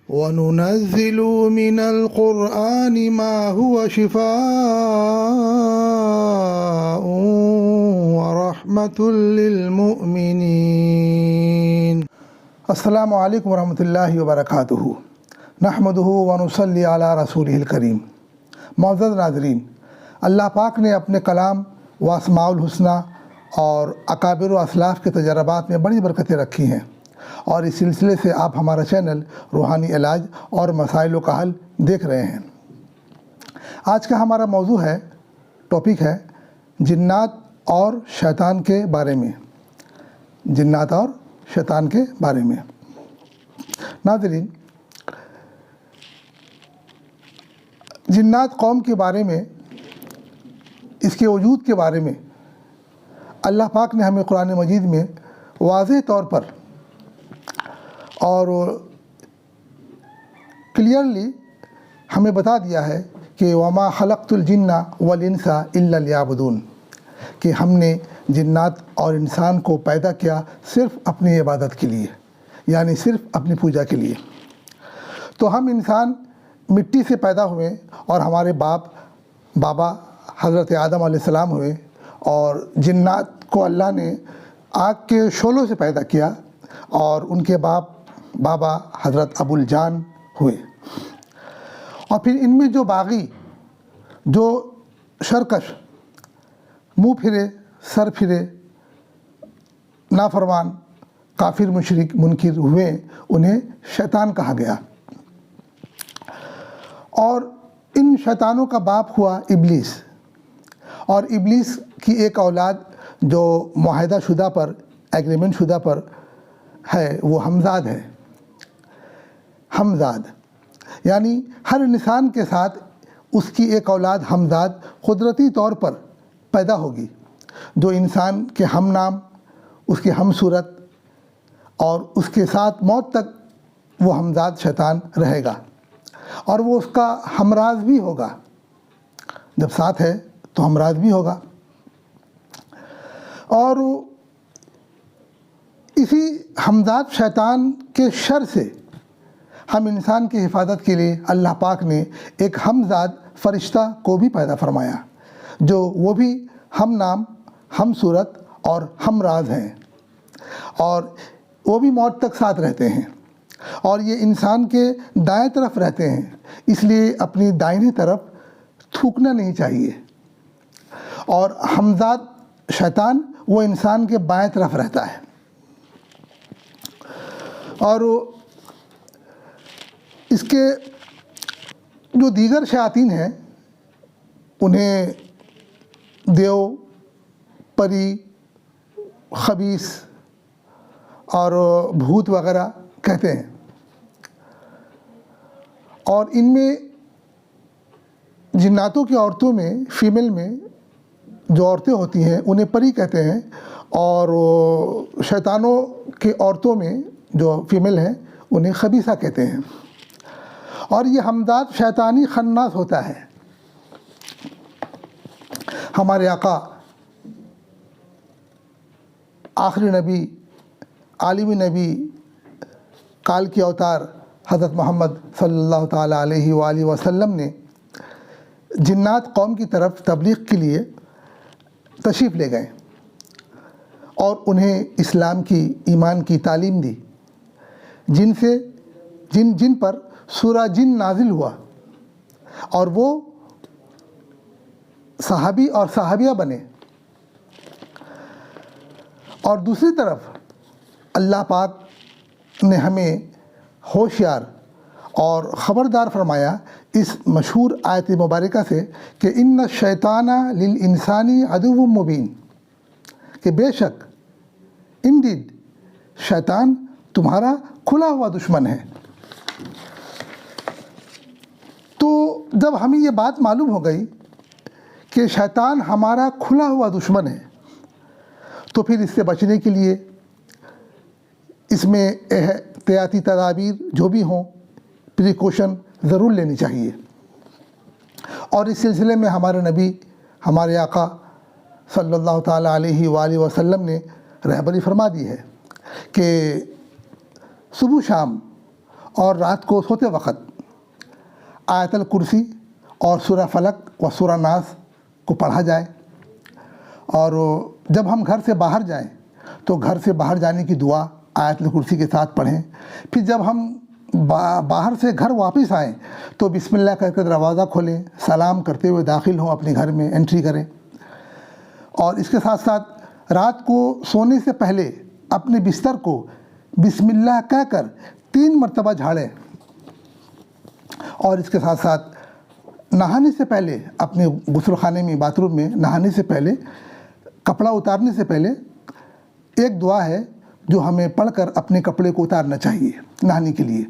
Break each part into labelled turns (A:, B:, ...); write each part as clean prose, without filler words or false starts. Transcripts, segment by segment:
A: وَنُنَزِّلُ مِنَ الْقُرْآنِ مَا هُوَ شِفَاءٌ وَرَحْمَةٌ لِّلْمُؤْمِنِينَ۔ السلام علیکم ورحمۃ اللہ وبرکاتہ۔ نحمدہ ونصلی علی رسولہ الکریم۔ معزز ناظرین، اللہ پاک نے اپنے کلام و اسماء الحسنہ اور اکابر و اسلاف کے تجربات میں بڑی برکتیں رکھی ہیں، اور اس سلسلے سے آپ ہمارا چینل روحانی علاج اور مسائل کا حل دیکھ رہے ہیں۔ آج کا ہمارا موضوع ہے، ٹاپک ہے جنات اور شیطان کے بارے میں۔ جنات اور شیطان کے بارے میں۔ ناظرین، جنات قوم کے بارے میں، اس کے وجود کے بارے میں اللہ پاک نے ہمیں قرآن مجید میں واضح طور پر اور کلیئرلی ہمیں بتا دیا ہے کہ وما خلقت الجن والانس الا لیعبدون، کہ ہم نے جنات اور انسان کو پیدا کیا صرف اپنی عبادت کے لیے، یعنی صرف اپنی پوجا کے لیے۔ تو ہم انسان مٹی سے پیدا ہوئے، اور ہمارے بابا حضرت آدم علیہ السلام ہوئے، اور جنات کو اللہ نے آگ کے شعلوں سے پیدا کیا، اور ان کے بابا حضرت ابو الجان ہوئے۔ اور پھر ان میں جو باغی، جو شرکش، منہ پھرے، سر پھرے، نافرمان، کافر، مشرک، منکر ہوئے، انہیں شیطان کہا گیا۔ اور ان شیطانوں کا باپ ہوا ابلیس، اور ابلیس کی ایک اولاد جو معاہدہ شدہ پر، ایگریمنٹ شدہ پر ہے، وہ حمزاد ہے۔ حمزاد یعنی ہر انسان کے ساتھ اس کی ایک اولاد حمزاد قدرتی طور پر پیدا ہوگی، جو انسان کے ہم نام، اس کے ہم صورت، اور اس کے ساتھ موت تک وہ حمزاد شیطان رہے گا، اور وہ اس کا ہمراز بھی ہوگا۔ جب ساتھ ہے تو ہمراز بھی ہوگا۔ اور اسی حمزاد شیطان کے شر سے ہم انسان کی حفاظت کے لیے اللہ پاک نے ایک حمزاد فرشتہ کو بھی پیدا فرمایا، جو وہ بھی ہم نام، ہم صورت اور ہم راز ہیں، اور وہ بھی موت تک ساتھ رہتے ہیں، اور یہ انسان کے دائیں طرف رہتے ہیں، اس لیے اپنی دائنی طرف تھوکنا نہیں چاہیے۔ اور حمزاد شیطان وہ انسان کے بائیں طرف رہتا ہے۔ اور اس کے جو دیگر شیاطین ہیں، انہیں دیو، پری، خبیث اور بھوت وغیرہ کہتے ہیں۔ اور ان میں جناتوں کی عورتوں میں، فیمیل میں جو عورتیں ہوتی ہیں انہیں پری کہتے ہیں، اور شیطانوں کے عورتوں میں جو فیمیل ہیں انہیں خبیثہ کہتے ہیں۔ اور یہ حمزاد شیطانی خناس ہوتا ہے۔ ہمارے آقا، آخری نبی، عالمی نبی، کال کی اوتار حضرت محمد صلی اللہ تعالیٰ علیہ وآلہ وسلم نے جنات قوم کی طرف تبلیغ کے لیے تشریف لے گئے، اور انہیں اسلام کی، ایمان کی تعلیم دی، جن پر سورہ جن نازل ہوا، اور وہ صحابی اور صحابیہ بنے۔ اور دوسری طرف اللہ پاک نے ہمیں ہوشیار اور خبردار فرمایا اس مشہور آیت مبارکہ سے کہ ان الشیطان للانسان عدو مبین، کہ بے شک انڈیڈ شیطان تمہارا کھلا ہوا دشمن ہے۔ تو جب ہمیں یہ بات معلوم ہو گئی کہ شیطان ہمارا کھلا ہوا دشمن ہے، تو پھر اس سے بچنے کے لیے اس میں احتیاطی تدابیر جو بھی ہوں، پریکوشن ضرور لینی چاہیے۔ اور اس سلسلے میں ہمارے نبی، ہمارے آقا صلی اللہ تعالیٰ علیہ وآلہ وسلم نے رہبری فرما دی ہے کہ صبح شام اور رات کو سوتے وقت آیت الکرسی اور سورہ فلق و سورہ ناس کو پڑھا جائے، اور جب ہم گھر سے باہر جائیں تو گھر سے باہر جانے کی دعا آیت الکرسی کے ساتھ پڑھیں۔ پھر جب ہم باہر سے گھر واپس آئیں تو بسم اللہ کہہ کر دروازہ کھولیں، سلام کرتے ہوئے داخل ہوں، اپنے گھر میں انٹری کریں۔ اور اس کے ساتھ ساتھ رات کو سونے سے پہلے اپنے بستر کو بسم اللہ کہہ کر 3 مرتبہ جھاڑیں، اور اس کے ساتھ ساتھ نہانے سے پہلے اپنے غسل خانے میں باتھ روم میں نہانے سے پہلے کپڑا اتارنے سے پہلے ایک دعا ہے جو ہمیں پڑھ کر اپنے کپڑے کو اتارنا چاہیے نہانے کے لیے،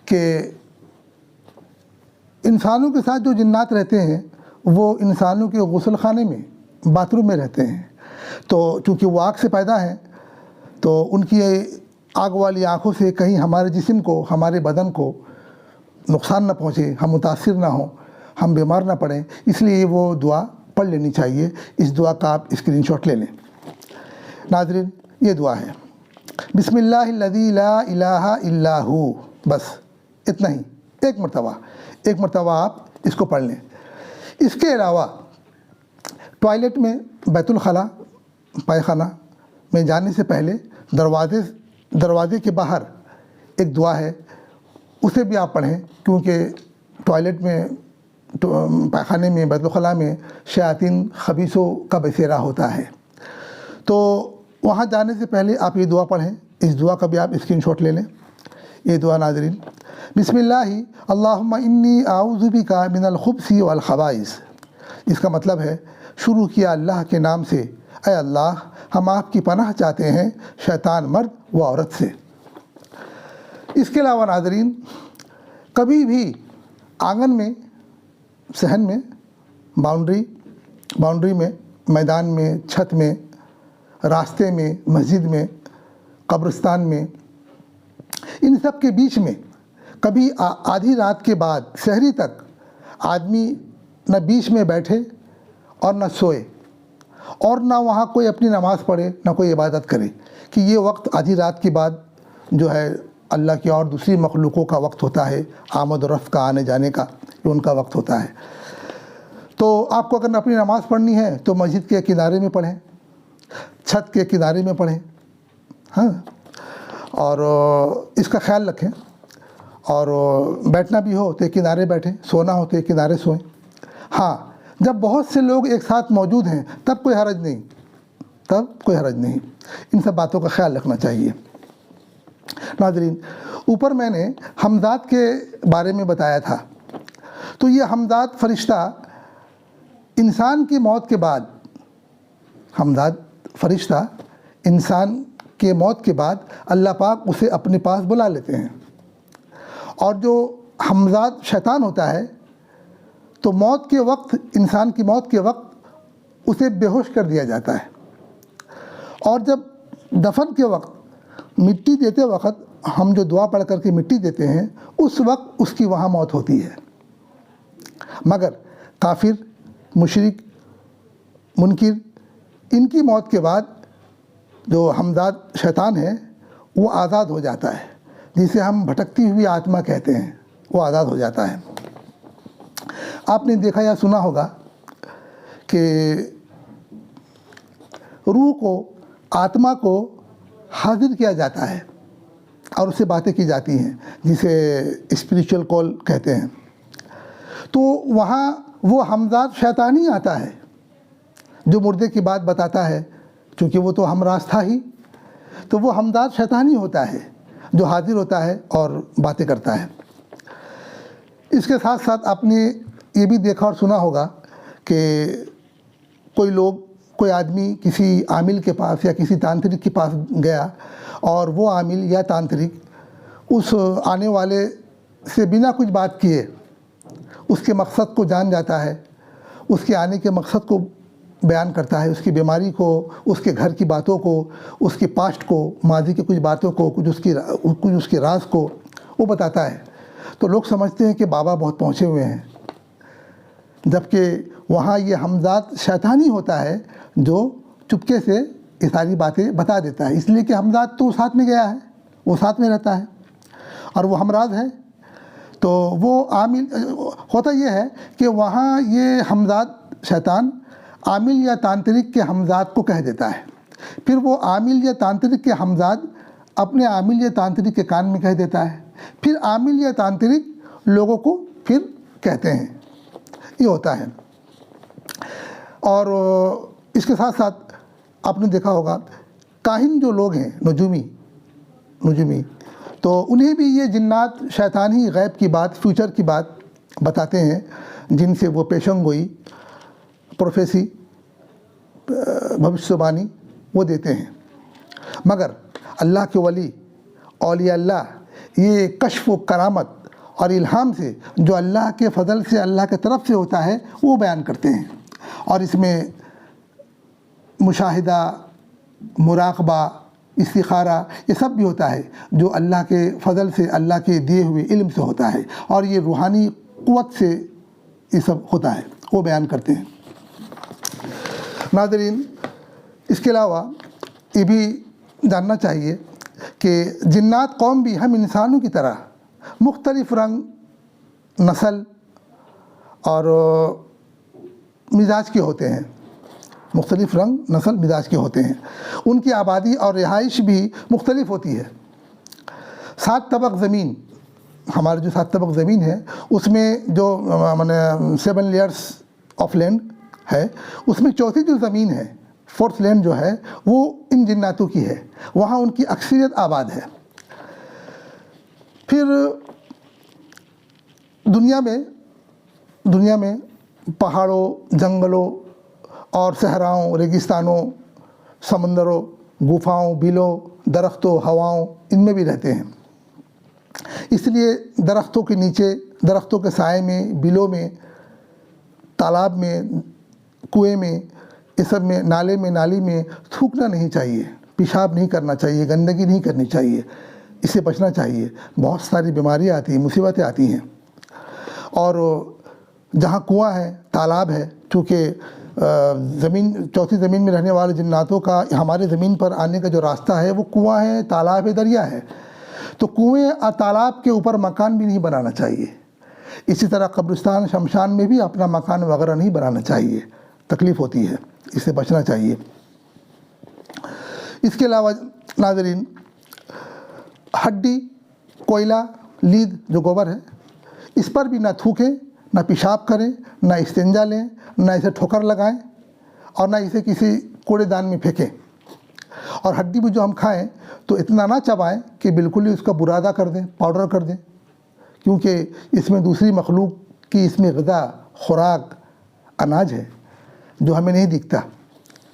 A: کہ انسانوں کے ساتھ جو جنات رہتے ہیں وہ انسانوں کے غسل خانے میں باتھ روم میں رہتے ہیں، تو چونکہ وہ آگ سے پیدا ہیں تو ان کی آگ والی آنکھوں سے کہیں ہمارے جسم کو، ہمارے بدن کو نقصان نہ پہنچے، ہم متاثر نہ ہوں، ہم بیمار نہ پڑیں، اس لیے وہ دعا پڑھ لینی چاہیے۔ اس دعا کا آپ اسکرین شاٹ لے لیں۔ ناظرین، یہ دعا ہے بسم اللہ الذی لا الہ الا ہو، بس اتنا ہی، ایک مرتبہ آپ اس کو پڑھ لیں۔ اس کے علاوہ ٹوائلٹ میں، بیت الخلاء، پائخانہ میں جانے سے پہلے دروازے کے باہر ایک دعا ہے، اسے بھی آپ پڑھیں، کیونکہ ٹوائلٹ میں، پائخانے میں، بیت الخلاء میں شیاطین خبیثوں کا بسیرا ہوتا ہے، تو وہاں جانے سے پہلے آپ یہ دعا پڑھیں۔ اس دعا کا بھی آپ اسکرین شاٹ لے لیں۔ یہ دعا ناظرین، بسم اللہ اللہم انی اعوذ بک من الخبث والخبائث، اس کا مطلب ہے شروع کیا اللہ کے نام سے، اے اللہ ہم آپ کی پناہ چاہتے ہیں شیطان مرد و عورت سے۔ اس کے علاوہ ناظرین، کبھی بھی آنگن میں، صحن میں، باؤنڈری میں، میدان میں، چھت میں، راستے میں، مسجد میں، قبرستان میں، ان سب کے بیچ میں کبھی آدھی رات کے بعد سحری تک آدمی نہ بیچ میں بیٹھے اور نہ سوئے، اور نہ وہاں کوئی اپنی نماز پڑھے، نہ کوئی عبادت کرے، کہ یہ وقت آدھی رات کے بعد جو ہے اللہ کی اور دوسری مخلوقوں کا وقت ہوتا ہے، آمد و رفت کا، آنے جانے کا، یہ ان کا وقت ہوتا ہے۔ تو آپ کو اگر اپنی نماز پڑھنی ہے تو مسجد کے کنارے میں پڑھیں، چھت کے کنارے میں پڑھیں، ہاں، اور اس کا خیال رکھیں، اور بیٹھنا بھی ہو تو کنارے بیٹھیں، سونا ہو تو کنارے سوئیں۔ ہاں، جب بہت سے لوگ ایک ساتھ موجود ہیں تب کوئی حرج نہیں، ان سب باتوں کا خیال رکھنا چاہیے۔ ناظرین، اوپر میں نے حمزات کے بارے میں بتایا تھا، تو یہ حمزات فرشتہ انسان کی موت کے بعد، انسان کے موت کے بعد اللہ پاک اسے اپنے پاس بلا لیتے ہیں، اور جو حمزات شیطان ہوتا ہے تو موت کے وقت، انسان کی موت کے وقت اسے بے ہوش کر دیا جاتا ہے، اور جب دفن کے وقت، مٹی دیتے وقت ہم جو دعا پڑھ کر کے مٹی دیتے ہیں، اس وقت اس کی وہاں موت ہوتی ہے۔ مگر کافر، مشرک، منکر، ان کی موت کے بعد جو حمزات شیطان ہے وہ آزاد ہو جاتا ہے، جسے ہم بھٹکتی ہوئی آتما کہتے ہیں، وہ آزاد ہو جاتا ہے۔ آپ نے دیکھا یا سنا ہوگا کہ روح کو، آتما کو حاضر کیا جاتا ہے اور اس سے باتیں کی جاتی ہیں، جسے اسپریچول کال کہتے ہیں، تو وہاں وہ حمزات شیطان ہی آتا ہے جو مردے کی بات بتاتا ہے، چونکہ وہ تو ہمراز تھا ہی، تو وہ حمزات شیطان ہی ہوتا ہے جو حاضر ہوتا ہے اور باتیں کرتا ہے۔ اس کے ساتھ ساتھ آپ نے یہ بھی دیکھا اور سنا ہوگا کہ کوئی آدمی کسی عامل کے پاس یا کسی تانترک کے پاس گیا، اور وہ عامل یا تانترک اس آنے والے سے بنا کچھ بات کیے اس کے مقصد کو جان جاتا ہے، اس کے آنے کے مقصد کو بیان کرتا ہے، اس کی بیماری کو، اس کے گھر کی باتوں کو، اس کے پاسٹ کو، ماضی کی کچھ باتوں کو، کچھ اس کے راز کو وہ بتاتا ہے، تو لوگ سمجھتے ہیں کہ بابا بہت پہنچے ہوئے ہیں، جبکہ وہاں یہ حمزات شیطان ہی ہوتا ہے جو چپکے سے یہ ساری باتیں بتا دیتا ہے، اس لیے کہ حمزات تو ساتھ میں گیا ہے، وہ ساتھ میں رہتا ہے، اور وہ ہمراز ہے، تو وہ عامل ہوتا یہ ہے کہ وہاں یہ ہمزاد شیطان عامل یا تانترک کے ہمزاد کو کہہ دیتا ہے، پھر وہ عامل یا تانترک کے ہمزاد اپنے عامل یا تانترک کے کان میں کہہ دیتا ہے، پھر عامل یا تانترک لوگوں کو پھر کہتے ہیں، یہ ہوتا ہے۔ اور اس کے ساتھ ساتھ آپ نے دیکھا ہوگا کاہن جو لوگ ہیں، نجومی، تو انہیں بھی یہ جنات شیطان ہی غیب کی بات، فیوچر کی بات بتاتے ہیں، جن سے وہ پیشن گوئی، پروفیسی، بھوشیہ بانی وہ دیتے ہیں۔ مگر اللہ کے ولی، اولیاء اللہ، یہ کشف و کرامت اور الہام سے جو اللہ کے فضل سے، اللہ کے طرف سے ہوتا ہے، وہ بیان کرتے ہیں، اور اس میں مشاہدہ، مراقبہ، استخارہ، یہ سب بھی ہوتا ہے جو اللہ کے فضل سے، اللہ کے دیے ہوئے علم سے ہوتا ہے، اور یہ روحانی قوت سے یہ سب ہوتا ہے، وہ بیان کرتے ہیں۔ ناظرین، اس کے علاوہ یہ بھی جاننا چاہیے کہ جنات قوم بھی ہم انسانوں کی طرح مختلف رنگ، نسل اور مزاج کے ہوتے ہیں، مختلف رنگ، نسل، مزاج کے ہوتے ہیں، ان کی آبادی اور رہائش بھی مختلف ہوتی ہے۔ 7 طبق زمین، ہمارے جو 7 طبق زمین ہے، اس میں جو 7 لیئرس آف لینڈ ہے، اس میں چوتھی جو زمین ہے، 4th لینڈ جو ہے، وہ ان جناتوں کی ہے، وہاں ان کی اکثریت آباد ہے۔ پھر دنیا میں پہاڑوں، جنگلوں اور صحراؤں، ریگستانوں، سمندروں، گفاؤں، بلوں، درختوں، ہواؤں، ان میں بھی رہتے ہیں۔ اس لیے درختوں کے نیچے، درختوں کے سائے میں، بلوں میں، تالاب میں، کنویں میں، یہ سب میں، نالے میں، نالی میں تھوکنا نہیں چاہیے، پیشاب نہیں کرنا چاہیے، گندگی نہیں کرنی چاہیے، اس سے بچنا چاہیے، بہت ساری بیماریاں آتی ہیں، مصیبتیں آتی ہیں۔ اور جہاں کنواں ہے، تالاب ہے، چونکہ چوتھی زمین میں رہنے والے جناتوں کا ہمارے زمین پر آنے کا جو راستہ ہے وہ کنواں ہے، تالاب ہے، دریا ہے، تو کنویں اور تالاب کے اوپر مکان بھی نہیں بنانا چاہیے۔ اسی طرح قبرستان، شمشان میں بھی اپنا مکان وغیرہ نہیں بنانا چاہیے، تکلیف ہوتی ہے، اس سے بچنا چاہیے۔ اس کے علاوہ ناظرین، ہڈی، کوئلہ، لید جو گوبر ہے، اس پر بھی نہ تھوکیں، نہ پیشاب کریں، نہ استنجا لیں، نہ اسے ٹھوکر لگائیں، اور نہ اسے کسی کوڑے دان میں پھینکیں۔ اور ہڈی بھی جو ہم کھائیں تو اتنا نہ چبائیں کہ بالکل ہی اس کا برادہ کر دیں، پاؤڈر کر دیں، کیونکہ اس میں دوسری مخلوق کی اس میں غذا، خوراک، اناج ہے جو ہمیں نہیں دکھتا۔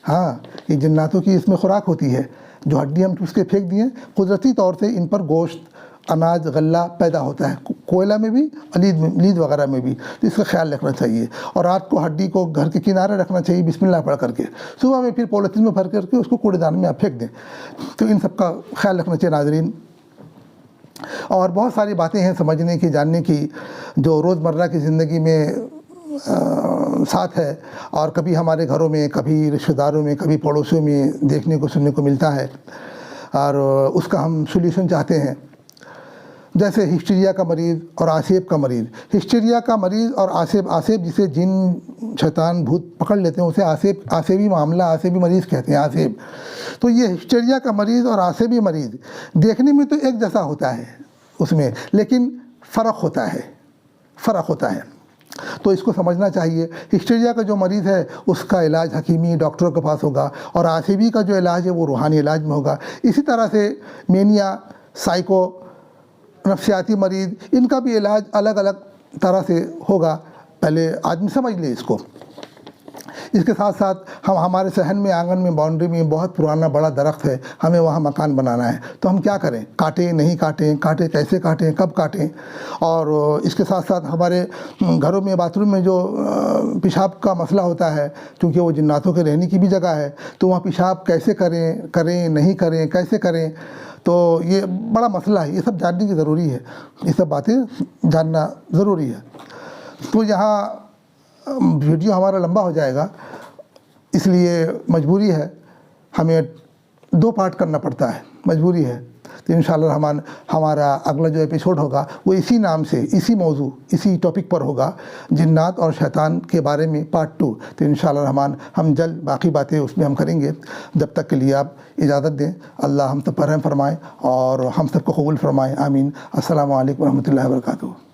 A: ہاں، یہ جناتوں کی اس میں خوراک ہوتی ہے، جو ہڈی ہم اس کے پھینک دیے، قدرتی طور سے ان پر گوشت، اناج، غلہ پیدا ہوتا ہے، کوئلہ میں بھی، لید وغیرہ میں بھی، تو اس کا خیال رکھنا چاہیے۔ اور رات کو ہڈی کو گھر کے کنارے رکھنا چاہیے، بسم اللہ پڑھ کر کے، صبح میں پھر پولیتھین میں بھر کر کے اس کو کوڑے دان میں آپ پھینک دیں، تو ان سب کا خیال رکھنا چاہیے ناظرین۔ اور بہت ساری باتیں ہیں سمجھنے کی، جاننے کی، جو روزمرہ کی زندگی میں ساتھ ہے، اور کبھی ہمارے گھروں میں، کبھی رشتہ داروں میں، کبھی پڑوسیوں میں دیکھنے کو، سننے کو ملتا ہے، اور اس کا ہم سولیوشن چاہتے ہیں۔ جیسے ہسٹیریا کا مریض اور آسیب کا مریض، ہسٹیریا کا مریض اور آسیب جسے جن، شیطان، بھوت پکڑ لیتے ہیں، اسے آسیبی معاملہ، آسیبی مریض کہتے ہیں، آسیب۔ تو یہ ہسٹیریا کا مریض اور آسیبی مریض دیکھنے میں تو ایک جیسا ہوتا ہے اس میں، لیکن فرق ہوتا ہے۔ تو اس کو سمجھنا چاہیے۔ ہسٹیریا کا جو مریض ہے اس کا علاج حکیمی ڈاکٹروں کے پاس ہوگا، اور آسیبی کا جو علاج ہے وہ روحانی علاج میں ہوگا۔ اسی طرح سے مینیا، سائیکو، نفسیاتی مریض، ان کا بھی علاج الگ الگ طرح سے ہوگا، پہلے آدمی سمجھ لے اس کو۔ اس کے ساتھ ساتھ ہمارے صحن میں، آنگن میں، باؤنڈری میں بہت پرانا بڑا درخت ہے، ہمیں وہاں مکان بنانا ہے، تو ہم کیا کریں؟ کاٹیں، نہیں کاٹیں، کاٹیں کیسے کاٹیں، کب کاٹیں؟ اور اس کے ساتھ ساتھ ہمارے گھروں میں، باتھ روم میں جو پیشاب کا مسئلہ ہوتا ہے، کیونکہ وہ جناتوں کے رہنے کی بھی جگہ ہے، تو وہاں پیشاب کیسے کریں، نہیں کریں، کیسے کریں، تو یہ بڑا مسئلہ ہے، یہ سب جاننے کی ضروری ہے، یہ سب باتیں جاننا ضروری ہے۔ تو یہاں ویڈیو ہمارا لمبا ہو جائے گا، اس لیے مجبوری ہے، ہمیں 2 پارٹ کرنا پڑتا ہے، مجبوری ہے۔ تو انشاءاللہ ہمارا اگلا جو ایپیسوڈ ہوگا وہ اسی نام سے، اسی موضوع، اسی ٹاپک پر ہوگا، جنات اور شیطان کے بارے میں پارٹ 2۔ تو انشاءاللہ الرحمن ہم جلد باقی باتیں اس میں ہم کریں گے۔ جب تک کے لیے آپ اجازت دیں، اللہ ہم سب پر رحم فرمائے اور ہم سب کو قبول فرمائے، آمین۔ السلام علیکم ورحمۃ اللہ وبرکاتہ۔